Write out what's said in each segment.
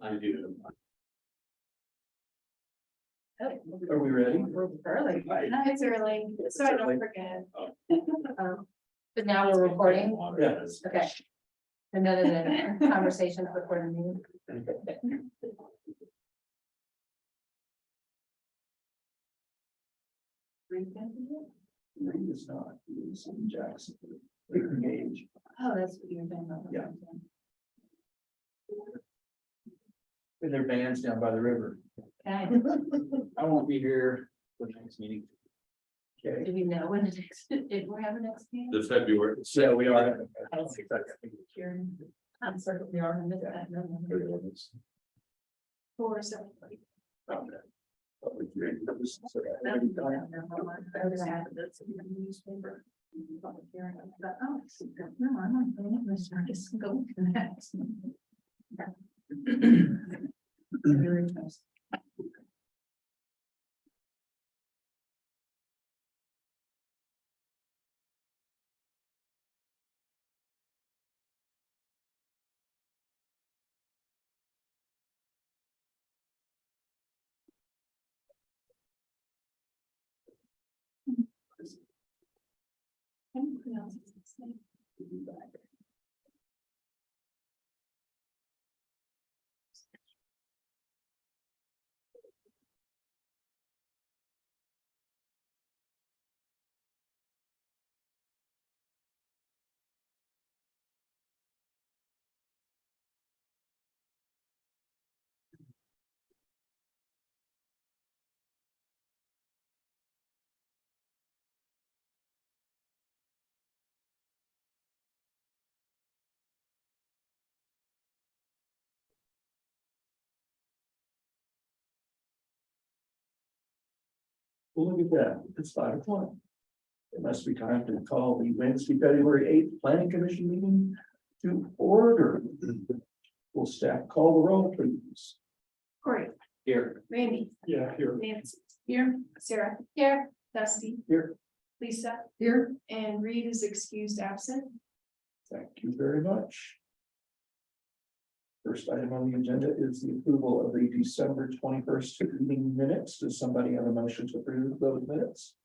I do. Are we ready? Early. It's early, so I don't forget. But now we're recording, Yes. okay. And none of the conversations before the meeting. It's not, it's in Jackson. Engage. Oh, that's what you're doing. Yeah. And their bands down by the river. Okay, I won't be here for the next meeting. Okay. do we know when the next, if we have a next meeting? The February. So we are. I'm certain we are in this. For so. Well, look at that, it's 5:00. It must be time to call the Wednesday, February 8th Planning Commission meeting to order. Will staff call the roll, please? Corey, Here. Randy, Yeah, here. Nancy, here, Sarah, here, Dusty, Here. Lisa, Here. and Reed is excused absent. Thank you very much. First item on the agenda is the approval of the December 21st meeting minutes. Does somebody have a motion to approve those minutes?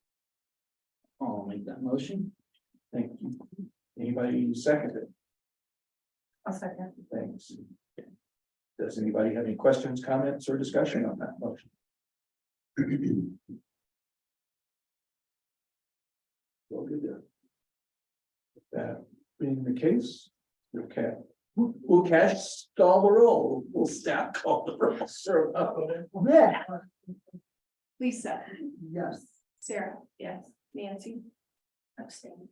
I'll make that motion. Thank you. Anybody second it? I'll second. Thanks. Does anybody have any questions, comments, or discussion on that motion? Well, good there. That being the case, okay. We'll cast call the roll. We'll staff call the roll. Sure. Yeah. Lisa, Yes. Sarah, yes, Nancy. Abstain.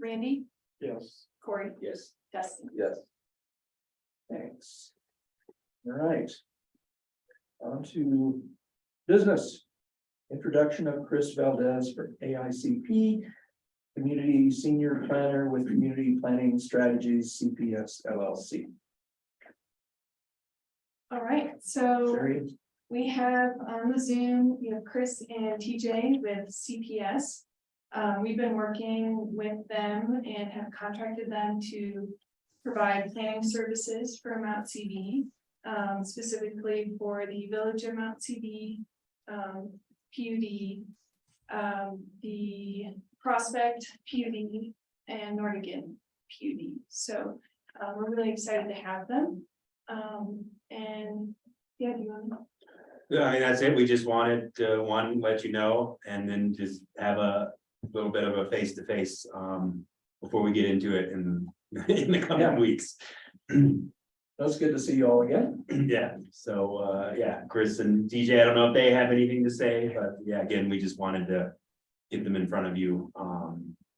Randy, Yes. Corey, Yes. Dusty. Yes. Thanks. All right. On to business. Introduction of Chris Valdez for AICP, Community Senior Planner with Community Planning Strategies, CPS LLC. All right, so Sherry? we have on the Zoom, we have Chris and TJ with CPS. We've been working with them and have contracted them to provide planning services for Mount CB, specifically for the Village of Mount CB, PUD, the Prospect PUD, and Nordigan PUD. So we're really excited to have them. And yeah, do you want to? Yeah, I mean, that's it. We just wanted to, one, let you know, and then just have a little bit of a face-to-face before we get into it in the coming Yeah. weeks. It's good to see you all again. Yeah, so yeah, Chris and DJ, I don't know if they have anything to say, but yeah, again, we just wanted to get them in front of you.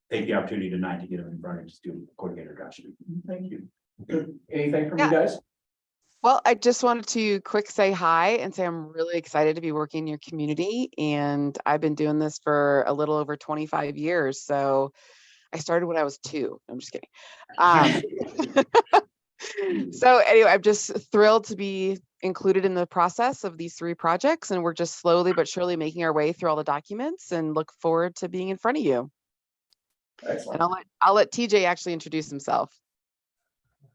Take the opportunity tonight to get them in front and just do a quick introduction. Thank you. Anything from you Yeah. guys? Well, I just wanted to quick say hi and say I'm really excited to be working in your community. And I've been doing this for a little over 25 years. So I started when I was 2. I'm just kidding. So anyway, I'm just thrilled to be included in the process of these 3 projects. And we're just slowly but surely making our way through all the documents and look forward to being in front of you. Excellent. And I'll let TJ actually introduce himself.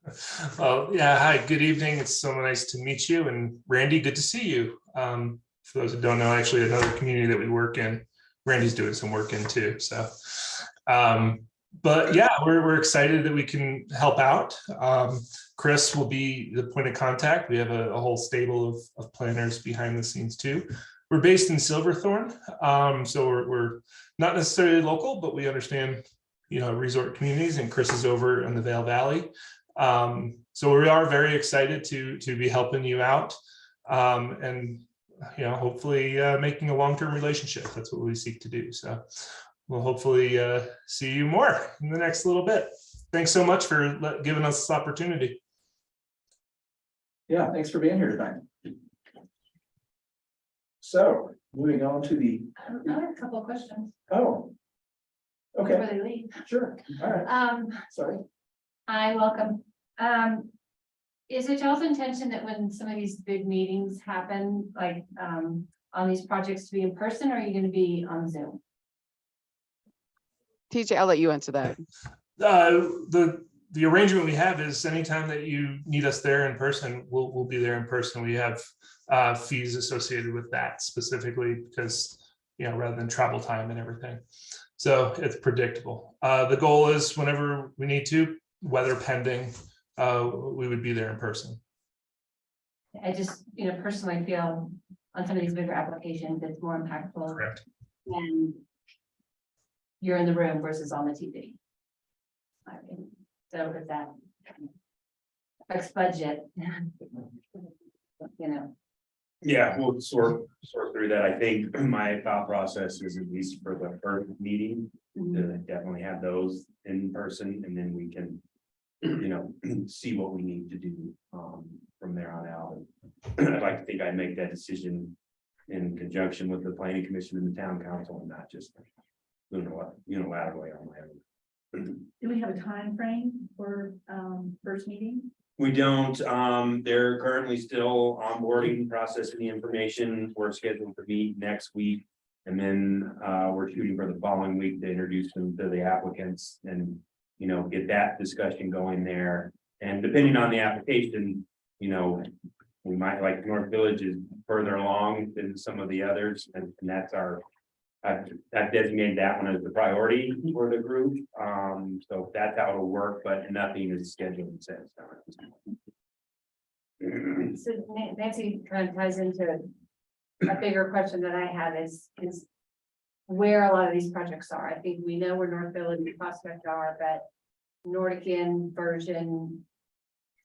Yeah, hi, good evening. It's so nice to meet you. And Randy, good to see you. For those who don't know, actually another community that we work in, Randy's doing some work in too. So, but yeah, we're excited that we can help out. Chris will be the point of contact. We have a whole stable of planners behind the scenes too. We're based in Silverthorne, so we're not necessarily local, but we understand, resort communities, and Chris is over in the Vail Valley. So we are very excited to be helping you out, and hopefully making a long-term relationship. That's what we seek to do. So we'll hopefully see you more in the next little bit. Thanks so much for giving us this opportunity. Yeah, thanks for being here tonight. So moving on to the, I have a couple of questions oh. Okay, before they leave. sure, all right, sorry. Hi, welcome. Is it y'all's intention that when some of these big meetings happen, like on these projects, to be in person, or are you going to be on Zoom? TJ, I'll let you answer that. The arrangement we have is anytime that you need us there in person, we'll be there in person. We have fees associated with that specifically because, rather than travel time and everything. So it's predictable. The goal is whenever we need to, weather pending, we would be there in person. I just, personally feel on some of these bigger applications, it's more impactful. Correct. When you're in the room versus on the TV. So if that affects budget, Yeah, we'll sort through that. I think my thought process is, at least for the first meeting, to definitely have those in person, and then we can, see what we need to do from there on out. I'd like to think I'd make that decision in conjunction with the planning commission and the town council, and not just unilaterally on my own. Do we have a time frame for first meeting? We don't, they're currently still onboarding, processing the information. We're scheduled to meet next week. And then we're shooting for the following week to introduce them to the applicants and, get that discussion going there. And depending on the application, we might, like North Village is further along than some of the others. And that's I've designated that one as the priority for the group. So that's how it'll work, but nothing is scheduled and set. So Nancy kind of ties into a bigger question that I have is where a lot of these projects are. I think we know where North Village and Prospect are, but Nordican version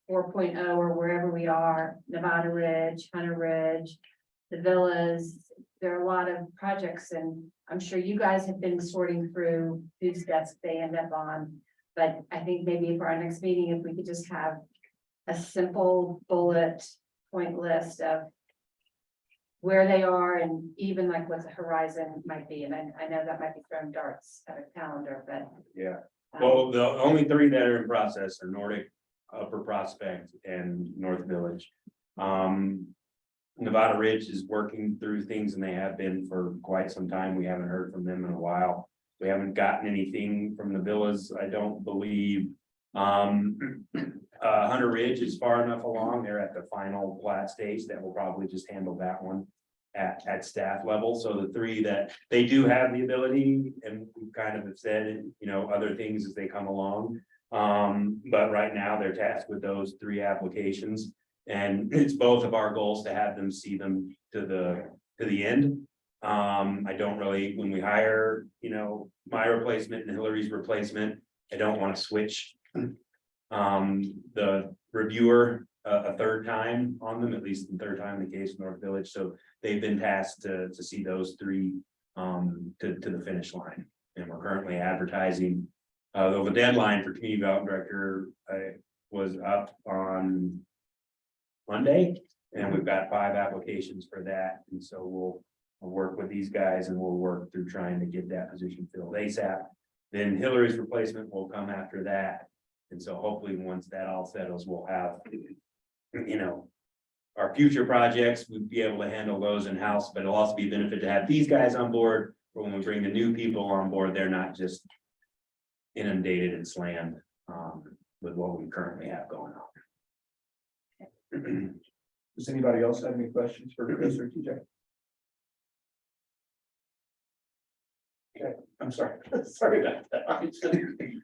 4.0 or wherever we are, Nevada Ridge, Hunter Ridge, the villas, there are a lot of projects, and I'm sure you guys have been sorting through whose desk they end up on. But I think maybe for our next meeting, if we could just have a simple bullet point list of where they are, and even like what the horizon might be. And I know that might be throwing darts at a calendar, but Yeah. Well, the only three that are in process are Nordic, Upper Prospect, and North Village. Nevada Ridge is working through things, and they have been for quite some time. We haven't heard from them in a while. We haven't gotten anything from the villas, I don't believe. Hunter Ridge is far enough along. They're at the final plat stage that will probably just handle that one at staff level. So the three that they do have the ability, and we kind of have said, other things as they come along. But right now they're tasked with those three applications. And it's both of our goals to have them see them to the end. I don't really, when we hire, my replacement and Hillary's replacement, I don't want to switch the reviewer a third time on them, at least the third time in the case of North Village. So they've been tasked to see those three to the finish line. And we're currently advertising. The deadline for community development director was up on Monday, and we've got 5 applications for that. And so we'll work with these guys, and we'll work through trying to get that position filled ASAP. Then Hillary's replacement will come after that. And so hopefully once that all settles, we'll have, our future projects, we'd be able to handle those in-house, but it'll also be a benefit to have these guys on board. But when we bring the new people on board, they're not just inundated and slammed with what we currently have going on. Does anybody else have any questions for Chris or TJ? Okay, I'm sorry, sorry about that. It's been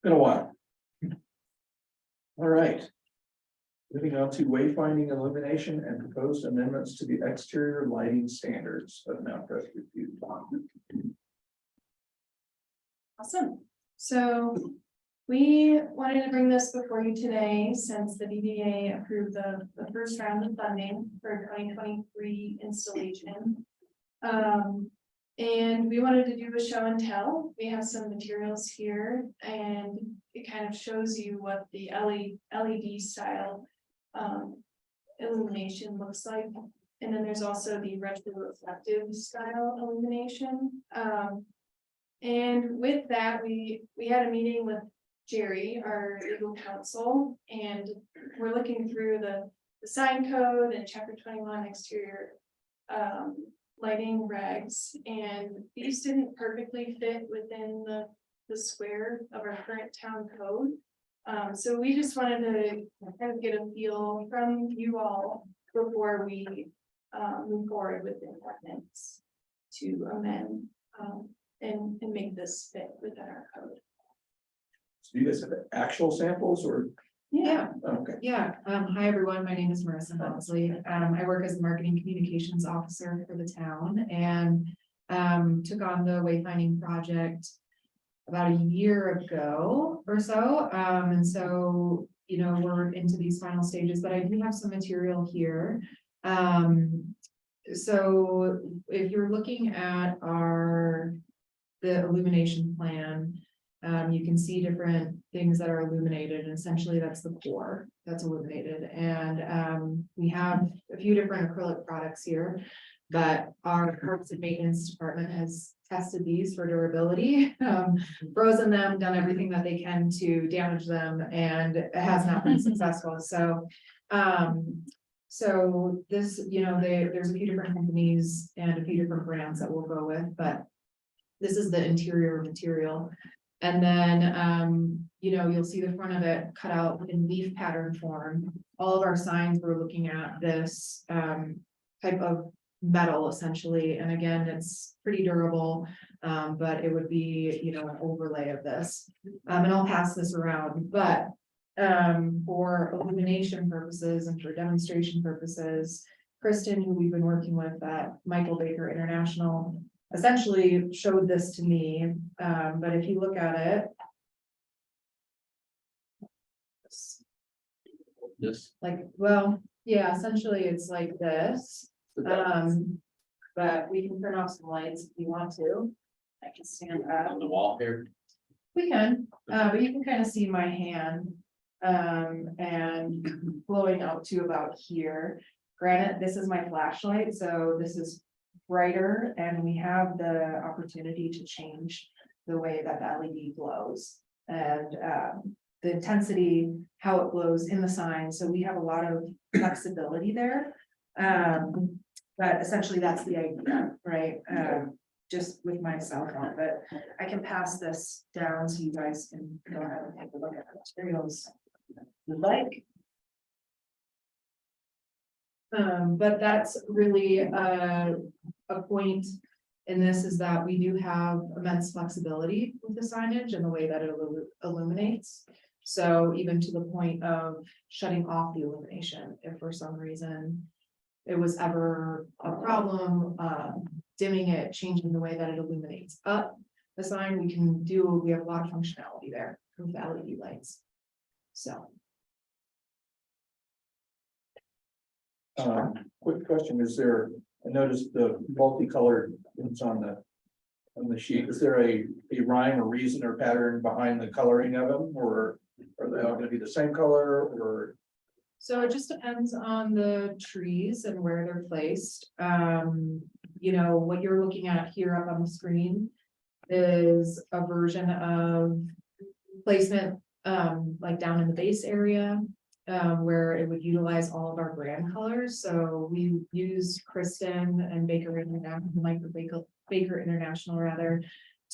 a while. All right. Moving on to wayfinding illumination and proposed amendments to the exterior lighting standards of Mount Crested Butte. Awesome. So we wanted to bring this before you today since the BBA approved the first round of funding for 2023 installation. And we wanted to do a show and tell. We have some materials here and it kind of shows you what the LED style illumination looks like. And then there's also the retroreflective style illumination. And with that, we had a meeting with Jerry, our legal counsel, and we're looking through the sign code and chapter 21 exterior lighting regs, and these didn't perfectly fit within the square of our current town code. So we just wanted to kind of get a feel from you all before we move forward with the ordinance to amend and make this fit within our code. So you guys have actual samples or? Yeah. Okay. Yeah, hi, everyone. My name is Marissa Mosley. I work as a marketing communications officer for the town and took on the wayfinding project about a year ago or so. And so, you know, we're into these final stages, but I do have some material here. So if you're looking at the illumination plan, you can see different things that are illuminated, and essentially that's the core that's illuminated. And we have a few different acrylic products here, but our Parks and Maintenance department has tested these for durability, frozen them, done everything that they can to damage them, and it has not been successful. So so this, you know, there's a few different companies and a few different brands that we'll go with, but this is the interior material. And then, you know, you'll see the front of it cut out in leaf pattern form. All of our signs, we're looking at this type of metal essentially. And again, it's pretty durable, but it would be, you know, an overlay of this. And I'll pass this around, but for illumination purposes and for demonstration purposes, Kristen, who we've been working with at Michael Baker International, essentially showed this to me, but if you look at it. This. Like, well, yeah, essentially it's like this, but we can turn off some lights if you want to. I can stand up. On the wall here. We can, but you can kind of see my hand, and blowing out to about here. Granted, this is my flashlight, so this is brighter, and we have the opportunity to change the way that the LED glows and the intensity, how it glows in the sign. So we have a lot of flexibility there. But essentially that's the idea, right? Just with my cell phone, but I can pass this down so you guys can go ahead and take a look at the materials you'd like. But that's really a point in this, is that we do have immense flexibility with the signage and the way that it illuminates. So even to the point of shutting off the illumination, if for some reason it was ever a problem, dimming it, changing the way that it illuminates up the sign, we have a lot of functionality there with LED lights. So. Quick question, I noticed the multicolored ones on the sheet. Is there a rhyme or reason or pattern behind the coloring of them, or are they all gonna be the same color, or? So it just depends on the trees and where they're placed. You know, what you're looking at here up on the screen is a version of placement, like down in the base area, where it would utilize all of our brand colors. So we use Kristen and Baker International, Baker International rather,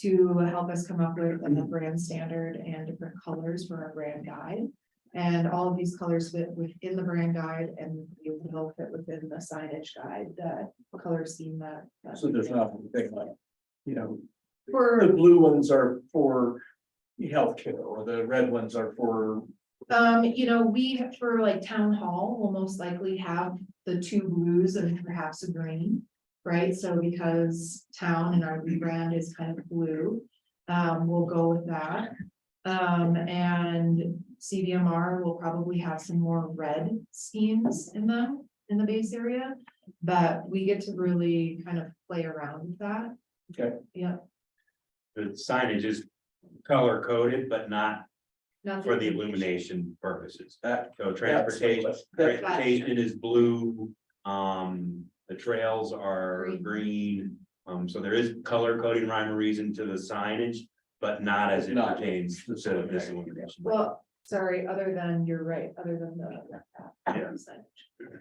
to help us come up with a brand standard and different colors for our brand guide. And all of these colors fit within the brand guide and will fit within the signage guide, the color scheme that. So there's not anything like, you know, For, the blue ones are for healthcare, or the red ones are for, you know, we, for like town hall, will most likely have the two blues and perhaps a green. Right, so because town and our rebrand is kind of blue, we'll go with that. And CVMR will probably have some more red schemes in them, in the base area. But we get to really kind of play around with that. Okay. Yeah. The signage is color coded, but not Not for the illumination purposes. that. So transportation, That- transportation is blue, the trails are Green. green. So there is color coding rhyme or reason to the signage, but not as it Not pertains to this illumination. Well, sorry, other than, you're right, other than the. Yeah. signage,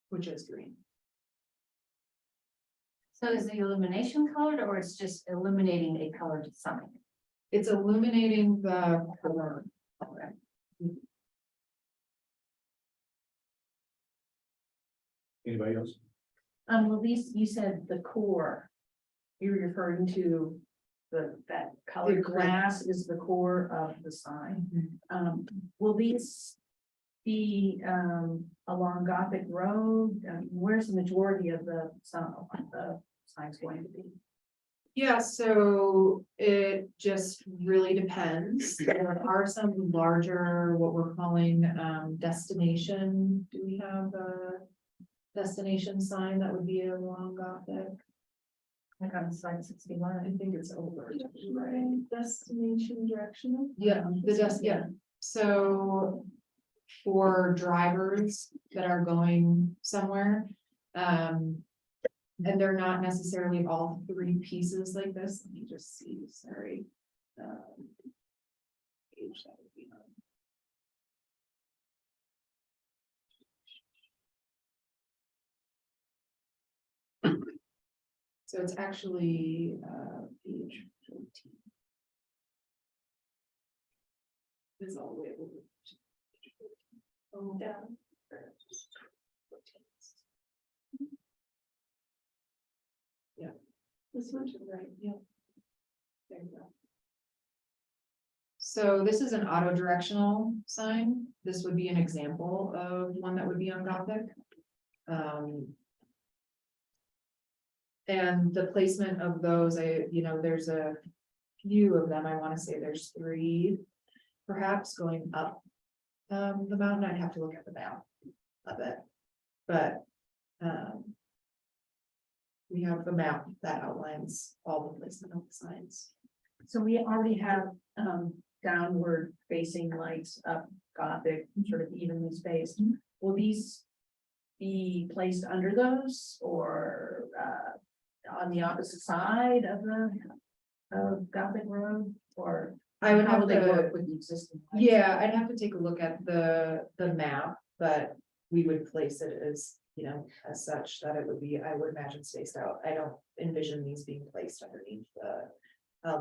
which is green. So is the illumination colored or it's just illuminating a colored sign? It's illuminating the color. Anybody else? Well, these, you said the core. You're referring to that colored The grass is the core of the sign. Will these be, along Gothic Road? Where's the majority of the signs going to be? Yeah, so it just really depends. There are some larger, what we're calling destination. Do we have a destination sign that would be along Gothic? Like on slide 61. I think it's over. Destination directional. Yeah, yeah. So for drivers that are going somewhere, and they're not necessarily all three pieces like this. Let me just see, sorry. Page that would be on. So it's actually page 14. It's all the way over. Oh, down. Yeah, this one to the right, yeah. There you go. So this is an auto directional sign. This would be an example of one that would be on Gothic. And the placement of those, there's a few of them. I want to say there's 3, perhaps going up the mountain. I'd have to look at the map of it, but we have the map that outlines all the placement of the signs. So we already have downward facing lights up Gothic, sort of evenly spaced. Will these be placed under those or on the opposite side of the Gothic Road? Or I would how have will they to, work with the existing lights? yeah, I'd have to take a look at the map, but we would place it as, as such that it would be, I would imagine, spaced out. I don't envision these being placed underneath the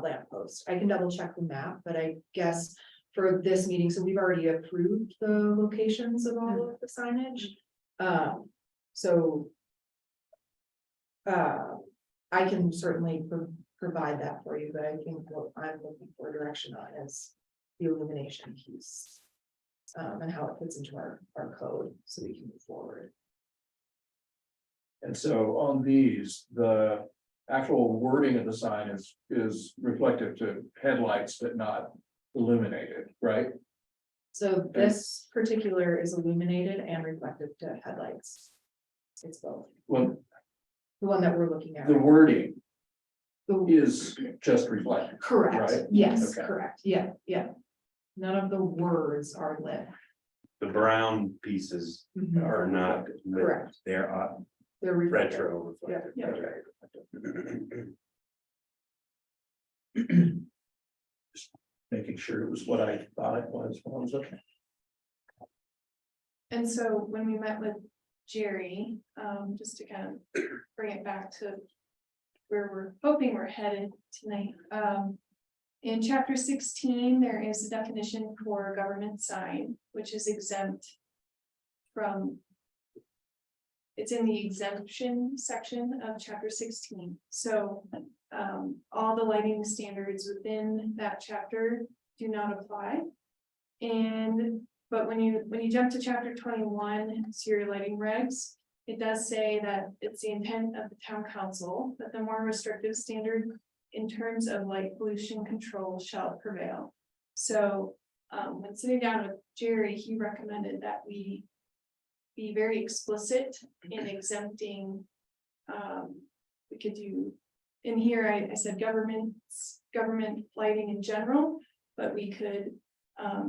lamppost. I can double check the map, but I guess for this meeting, so we've already approved the locations of all of the signage. I can certainly provide that for you, but I think what I'm looking for direction on is the illumination piece. And how it fits into our code so we can move forward. And so on these, the actual wording of the sign is reflective to headlights, but not illuminated, right? So this particular is illuminated and reflective to headlights. It's both, Well, the one that we're looking at. the wording The- is just reflective. Correct, right? yes, Okay. correct, yeah. None of the words are lit. The brown pieces are not, lit. Correct. They're They're reflective. retro reflective. Yeah. Just making sure it was what I thought it was when I was looking. And so when we met with Jerry, just to kind of bring it back to where we're hoping we're headed tonight. In chapter 16, there is a definition for government sign, which is exempt from. It's in the exemption section of chapter 16. So all the lighting standards within that chapter do not apply. But when you jump to chapter 21, exterior lighting regs, it does say that it's the intent of the town council that the more restrictive standard in terms of light pollution control shall prevail. So when sitting down with Jerry, he recommended that we be very explicit in exempting. We could do, in here, I said government lighting in general, but we could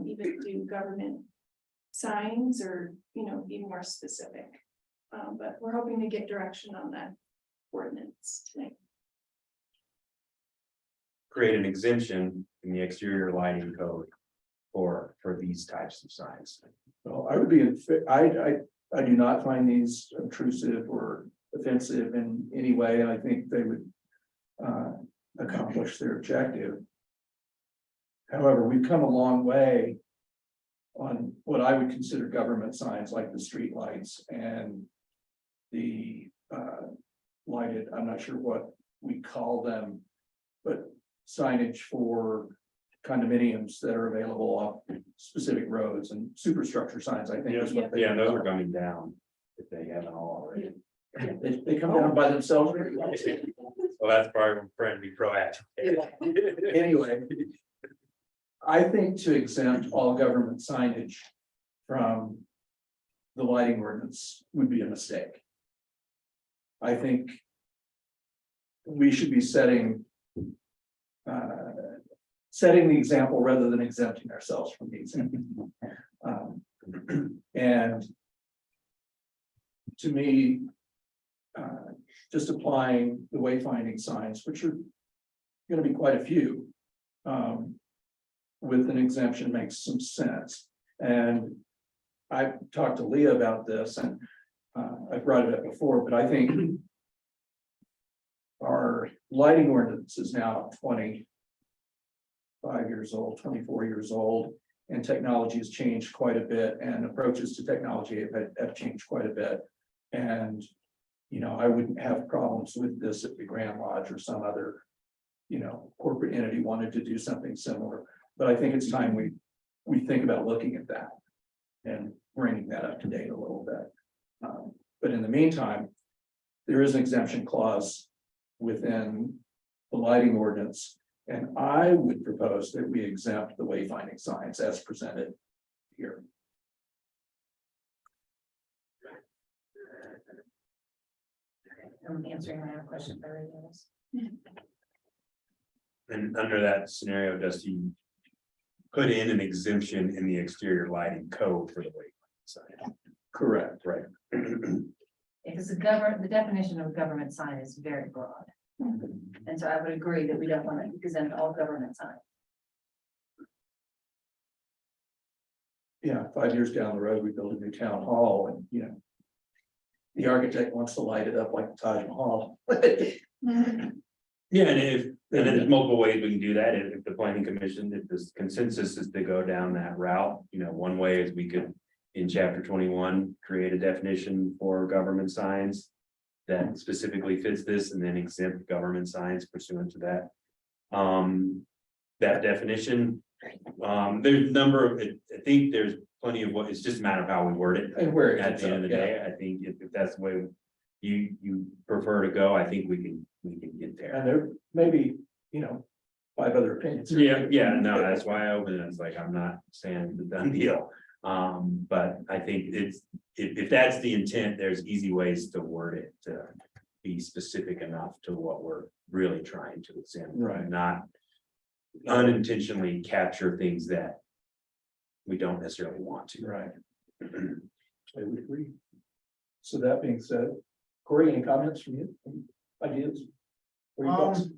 even do government signs or, be more specific. But we're hoping to get direction on that ordinance tonight. Create an exemption in the exterior lighting code for these types of signs. Well, I would be, I do not find these obtrusive or offensive in any way. I think they would accomplish their objective. However, we've come a long way on what I would consider government signs like the street lights and the lighted, I'm not sure what we call them, but signage for condominiums that are available off specific roads and superstructure signs, I think is what they. Yeah, those are coming down if they haven't all already. They come down by themselves. Well, that's part of trying to be proactive. Anyway. I think to exempt all government signage from the lighting ordinance would be a mistake. I think we should be setting the example rather than exempting ourselves from the example. And to me, just applying the wayfinding signs, which are going to be quite a few, with an exemption makes some sense. And I've talked to Leah about this, and I've brought it up before, but I think our lighting ordinance is now 25 years old, 24 years old, and technology has changed quite a bit, and approaches to technology have changed quite a bit. And I wouldn't have problems with this if the Grand Lodge or some other corporate entity wanted to do something similar. But I think it's time we think about looking at that and bringing that up to date a little bit. But in the meantime, there is an exemption clause within the lighting ordinance. And I would propose that we exempt the wayfinding signs as presented here. I'm answering my own question for everyone else. And under that scenario, does he put in an exemption in the exterior lighting code for the wayfinding sign? Correct. Right. Because the definition of a government sign is very broad. And so I would agree that we don't want to exempt all government signs. Yeah, 5 years down the road, we build a new town hall and, the architect wants to light it up like the Taj Mahal. Yeah, and there's multiple ways we can do that. If the planning commission, if this consensus is to go down that route, one way is we could, in chapter 21, create a definition for government signs that specifically fits this, and then exempt government signs pursuant to that. That definition, there's a number of, I think there's plenty of it's just a matter of how we word it. And where At the end of the day, I think if that's the way you prefer to go, I think we can get there. And there may be, 5 other opinions. Yeah, no, that's why I opened it. It's like, I'm not saying the done deal. But I think if that's the intent, there's easy ways to word it to be specific enough to what we're really trying to examine. Right. Not unintentionally capture things that we don't necessarily want to. Right. I would agree. So that being said, Corey, any comments from you? Any ideas? What are your thoughts?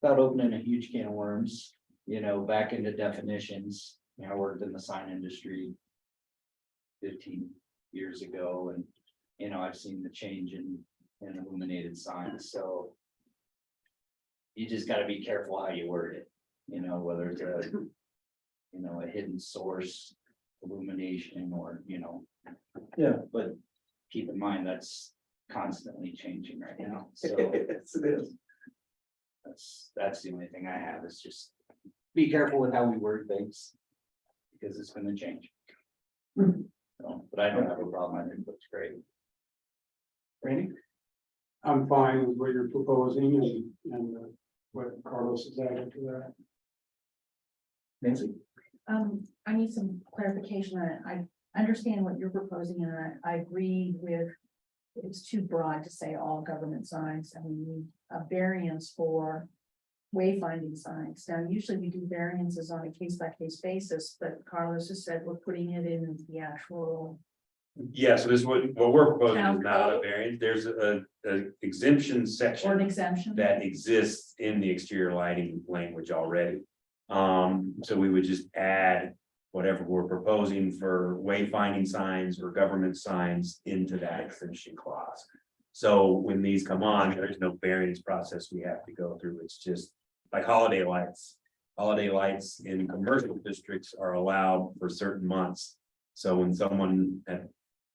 Without opening a huge can of worms, back into definitions. I worked in the sign industry 15 years ago, and I've seen the change in and illuminated signs, so. You just gotta be careful how you word it, whether it's a, a hidden source illumination or, Yeah. but keep in mind, that's constantly changing right now, so. Yes, it is. That's the only thing I have is just be careful with how we word things. Because it's gonna change. So, but I don't have a problem. I think it looks great. Randy? I'm fine with what you're proposing and what Carlos is adding to that. Nancy? I need some clarification on it. I understand what you're proposing and I agree with. It's too broad to say all government signs and we need a variance for wayfinding signs. Now, usually we do variances on a case by case basis, but Carlos has said we're putting it in the actual. Yeah, so this is what we're proposing Town is not a code. variance. There's a exemption Or an section exemption. that exists in the exterior lighting language already. So we would just add whatever we're proposing for wayfinding signs or government signs into that exemption clause. So when these come on, there's no variance process we have to go through. It's just like holiday lights. Holiday lights in commercial districts are allowed for certain months. So when someone at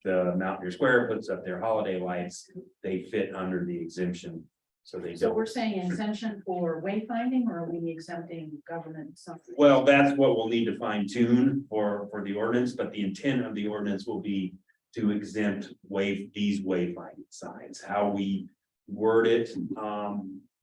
the Mountaineer Square puts up their holiday lights, they fit under the exemption. So they So don't. we're saying exemption for wayfinding or are we exempting government something? Well, that's what we'll need to fine tune for the ordinance, but the intent of the ordinance will be to exempt these wayfinding signs. How we word it,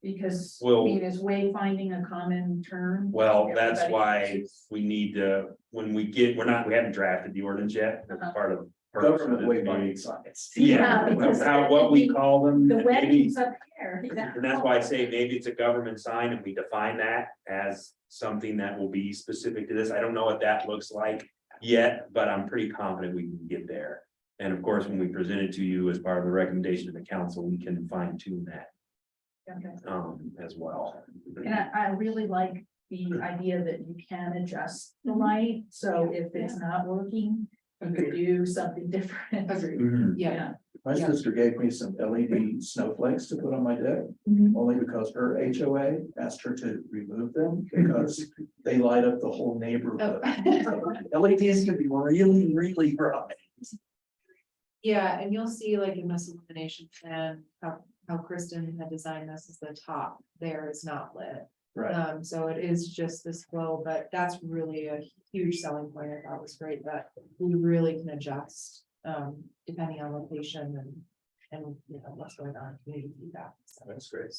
Because, I Well- mean, is wayfinding a common term? well, that's Everybody why uses? we need to, when we get, we haven't drafted the ordinance yet. That's Uh-huh. part of. Government wayfinding signs. Yeah, because what we call them. The maybe- weddings up here. And that's why I say maybe it's a government sign and we define that as something that will be specific to this. I don't know what that looks like yet, but I'm pretty confident we can get there. And of course, when we present it to you as part of the recommendation of the council, we can fine tune that Okay. as well. And I really like the idea that you can adjust the light, so if it's not working, you could do something different. Agreed. Mhm. Yeah, My sister gave me some LED snowflakes to put on my deck, Mhm. only because her HOA asked her to remove them because they light up the whole neighborhood. LEDs can be really, really bright. yeah, and you'll see like in this illumination plan, how Kristen had designed this is the top there is not lit. Right. So it is just this glow, but that's really a huge selling point. I thought was great that we really can adjust, depending on location and what's going on, community feedback. So That's great.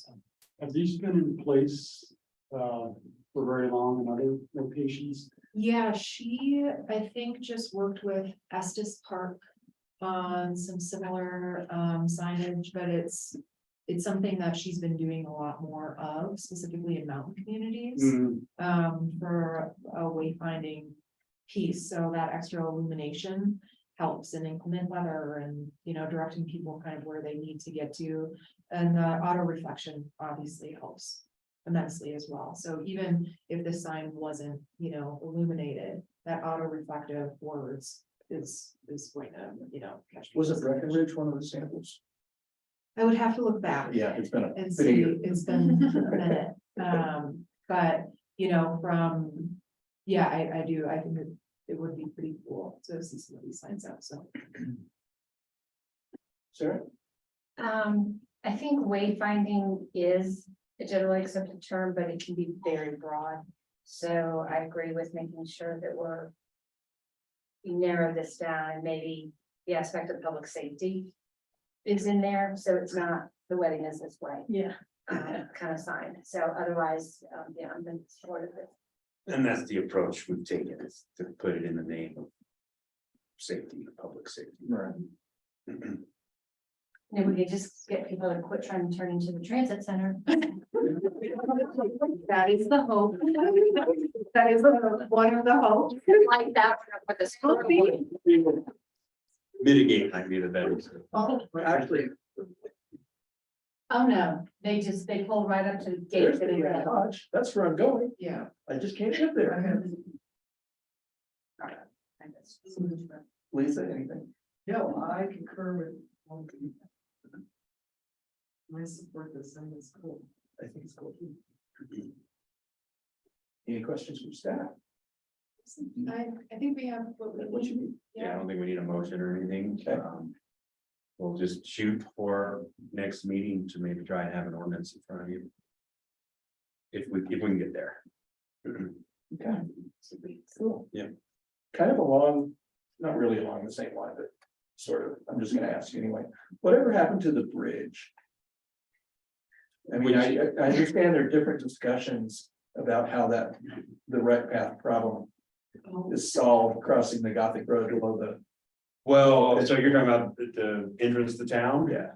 Have these been in place for very long in other locations? yeah, she, I think, just worked with Estes Park on some similar signage, but it's something that she's been doing a lot more of, specifically in mountain communities. For a wayfinding piece, so that extra illumination helps in inclement weather and, directing people kind of where they need to get to. And the auto reflection obviously helps immensely as well. So even if the sign wasn't, illuminated, that auto reflective words is going to, catch. Was it people's Breckenridge, one of the samples? I would have to look back. Yeah, it's been a And video. see, it's been a minute, but, I do, I think it would be pretty cool to see some of these signs up, so. Sarah? I think wayfinding is a generally accepted term, but it can be very broad. So I agree with making sure that we narrow this down and maybe the aspect of public safety is in there, so it's not the wedding is this way, Yeah. kind of sign. So otherwise, I'm in support of it. And that's the approach we've taken, is to put it in the name of safety, public safety. Right. Maybe we could just get people to quit trying to turn into the transit center. That is the hope. That is one of the hopes. Like that with the school. Mitigate might be the better. Actually, Oh, no, they pull right up to the gate. there's the garage. That's where I'm going. Yeah. I just can't get there. Lisa, anything? No, I concur with. I support this, and it's cool. I think it's cool. Any questions from staff? I think we have what we What you need. need? Yeah, I don't think we need a motion or anything. Okay. We'll just shoot for next meeting to maybe try and have an ordinance in front of you. If we can get there. Okay. Cool. Yeah. Kind of along, not really along the same line, but sort of, I'm just gonna ask you anyway, whatever happened to the bridge? I mean, I understand there are different discussions about how the right path problem is solved crossing the Gothic Road below the. Well, so you're talking about the entrance to town? Yeah.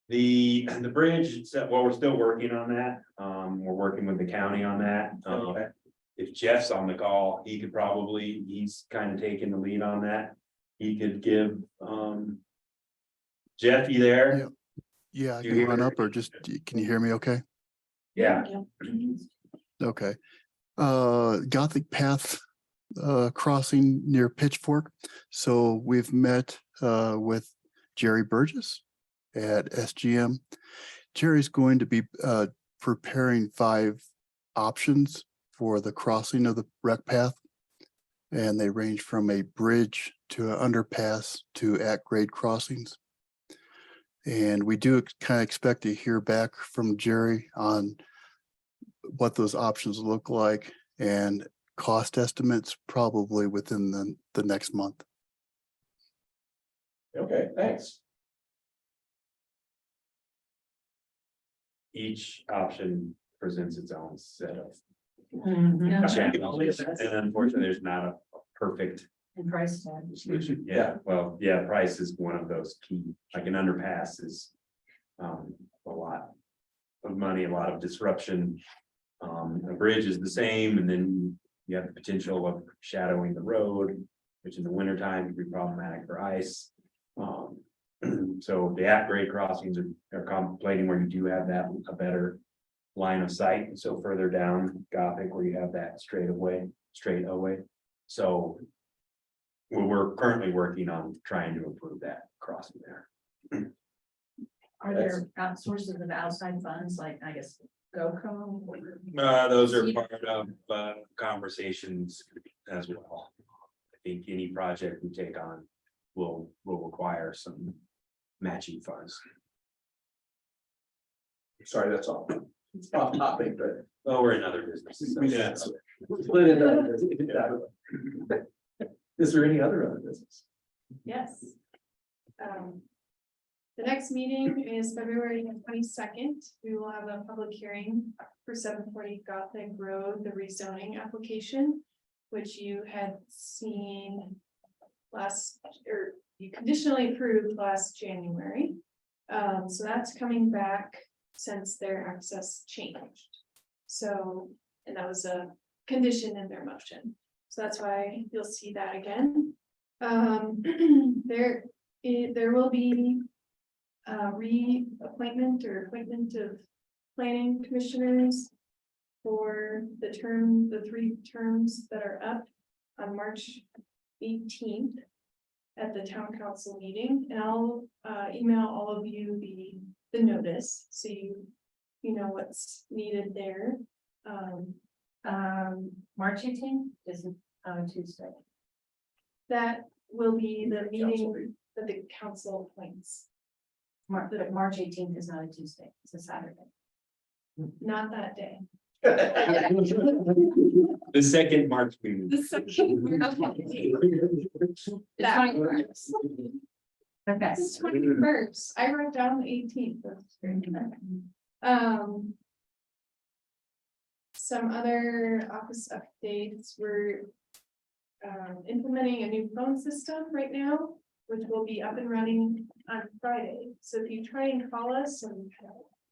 The bridge, well, we're still working on that. We're working with the county on that. Okay. If Jeff's on the call, he's kind of taking the lead on that. He could give, Jeff, you there? Yeah, I You can run hear- up or just, can you hear me okay? Yeah. Okay. Gothic Path crossing near Pitchfork. So we've met with Jerry Burgess at SGM. Jerry's going to be preparing 5 options for the crossing of the rec path. And they range from a bridge to an underpass to at-grade crossings. And we do kind of expect to hear back from Jerry on what those options look like and cost estimates probably within the next month. Okay, thanks. Each option presents its own set of Yeah. challenges, and unfortunately, there's not a perfect And price tag. solution. Yeah, well, yeah, price is one of those key, like an underpass is a lot of money, a lot of disruption. A bridge is the same, and then you have the potential of shadowing the road, which in the wintertime can be problematic for ice. So the at-grade crossings are contemplating where you do have that a better line of sight, and so further down Gothic where you have that straight away. So we're currently working on trying to improve that crossing there. Are there sources of outside funds, like, I guess, GoCo? Those are part of conversations as well. I think any project we take on will require some matching funds. Sorry, that's all. It's off topic, but. Oh, we're in other businesses. so yeah. Split into other business. Is there any other business? Yes. The next meeting is February 22nd. We will have a public hearing for 740 Gothic Road, the rezoning application, which you had seen you conditionally approved last January. So that's coming back since their access changed. So, and that was a condition in their motion. So that's why you'll see that again. There will be reappointment or appointment of planning commissioners for the 3 terms that are up on March 18th at the town council meeting, and I'll email all of you the notice, so you know what's needed there. March 18th is Tuesday. That will be the Council meeting that the council appoints, But March 18th is not a Tuesday, it's a Saturday. not that day. The second March meeting. The second. That 21st. works. Okay. It's 21st. I wrote down the 18th. Some other office updates. We're implementing a new phone system right now, which will be up and running on Friday. So if you try and call us and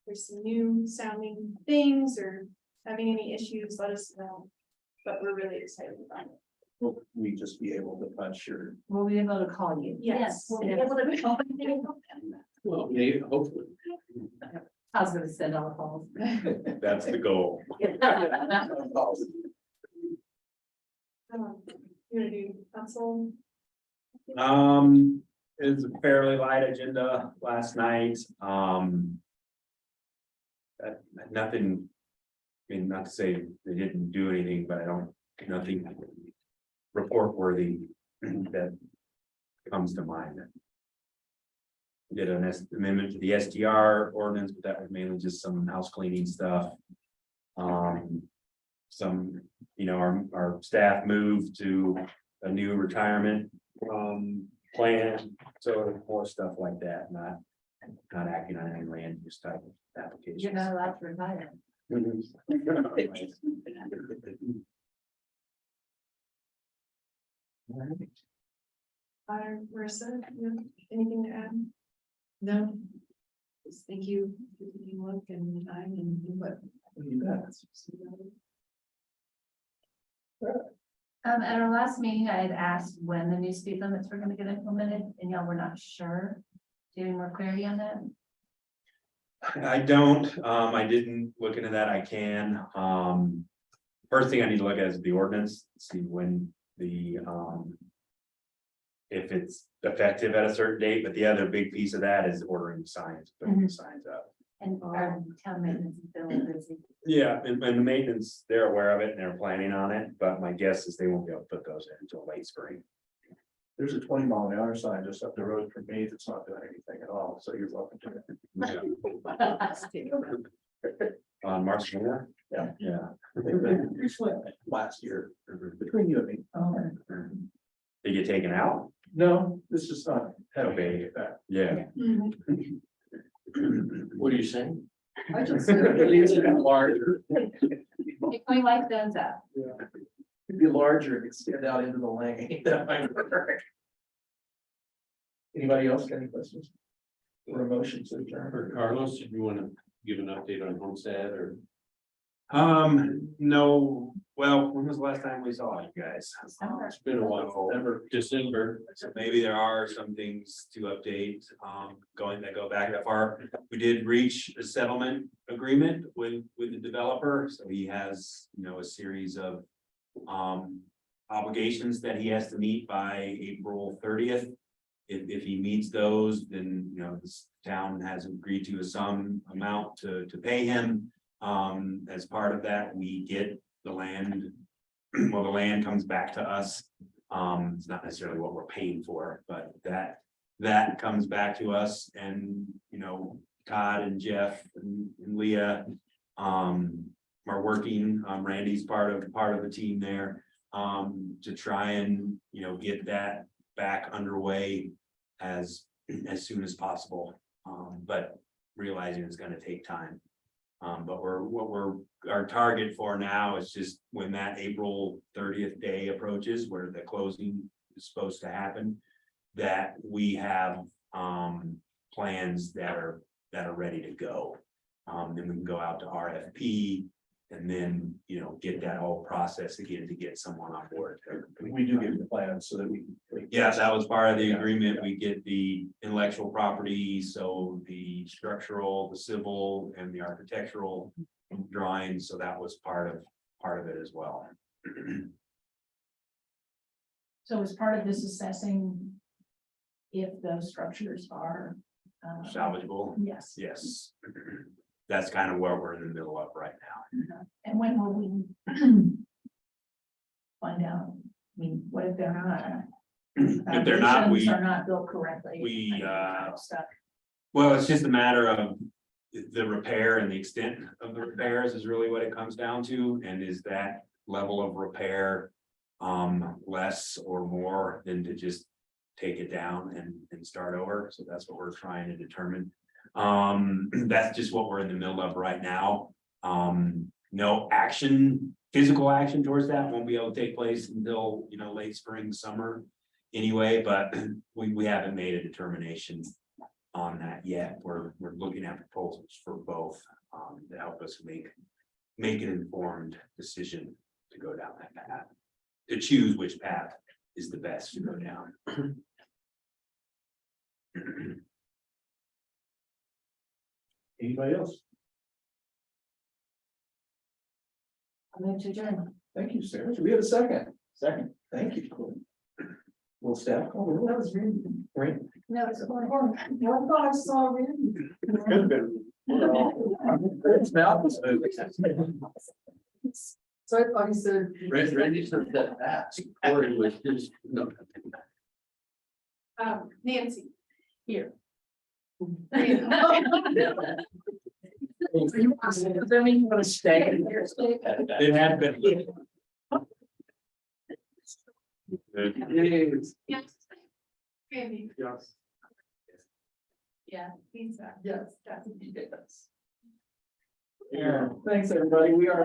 there's some new sounding things or having any issues, let us know. But we're really excited about it. Will we just be able to punch your? We'll be able to call you. Yes. We'll be able to call you. Well, maybe, hopefully. I was gonna send all the calls. That's the goal. You wanna do council? It was a fairly light agenda last night. Nothing, I mean, not to say they didn't do anything, but I don't, nothing report worthy that comes to mind. Did an amendment to the SDR ordinance, but that was mainly just some house cleaning stuff. Some, our staff moved to a new retirement plan, so more stuff like that, not acting on any land use type of applications. You're not allowed to retire. Marissa, you have anything to add? No. Just thank you for taking a look and time and input. You bet. At our last meeting, I had asked when the new speed limits were gonna get implemented, and y'all were not sure. Do you have any more clarity on that? I don't, I didn't look into that, I can, first thing I need to look at is the ordinance, see when the, if it's effective at a certain date, but the other big piece of that is ordering the signs, putting the signs up. And our town maintenance is feeling busy. Yeah, and the maintenance, they're aware of it and they're planning on it, but my guess is they won't be able to put those in until late spring. There's a 20-mile-an-hour sign just up the road from me that's not doing anything at all, so you're welcome to it. On March 4th? Yeah. Yeah. Last year, between you and me. They get taken out? No, this is not heavy. Okay. That. Yeah. What are you saying? I just It's a bit larger. We like those up. It'd be larger, it'd stand out into the lane. That might work. Anybody else got any questions? Or emotions to adjourn? Or Carlos, did you want to give an update on Homestead or? No, well, when was the last time we saw you guys? It's been a while, December. So maybe there are some things to update, that go back that far. We did reach a settlement agreement with the developer, so he has, a series of obligations that he has to meet by April 30th. If he meets those, then, this town has agreed to some amount to pay him. As part of that, we get the land, well, the land comes back to us. It's not necessarily what we're paying for, but that comes back to us, and, Todd and Jeff and Leah are working, Randy's part of the team there, to try and, get that back underway as soon as possible. But realizing it's gonna take time. But our target for now is just when that April 30th day approaches, where the closing is supposed to happen, that we have plans that are ready to go. Then we can go out to RFP and then, get that whole process again to get someone on board. We do give the plans so that we. Yes, that was part of the agreement. We get the intellectual property, so the structural, the civil, and the architectural drawings, so that was part of it as well. So as part of this assessing if those structures are. Salvageable, Yes, yes. That's kind of where we're in the middle of right now. and when will we find out? I mean, what if they're not? If they're not, Foundations are not built correctly. we, Stuff. Well, it's just a matter of the repair and the extent of the repairs is really what it comes down to, and is that level of repair less or more than to just take it down and start over. So that's what we're trying to determine. That's just what we're in the middle of right now. No physical action towards that won't be able to take place until, late spring, summer anyway, but we haven't made a determination on that yet. We're looking at proposals for both, to help us make an informed decision to go down that path, to choose which path is the best to go down. Anybody else? I'm going to adjourn. Thank you, Sarah. Do we have a second? Second. Thank you. We'll Will staff? Oh, that was great. No, it's horrible. I thought I saw Randy. It's now. So I thought he said. Randy said that fast, or it was just, no. Nancy. Here. Does that mean you're gonna stay? It had been. Yes. Randy. Yes. Yeah, Lisa. Yes. That's- Yes. Yeah, thanks, everybody. We are.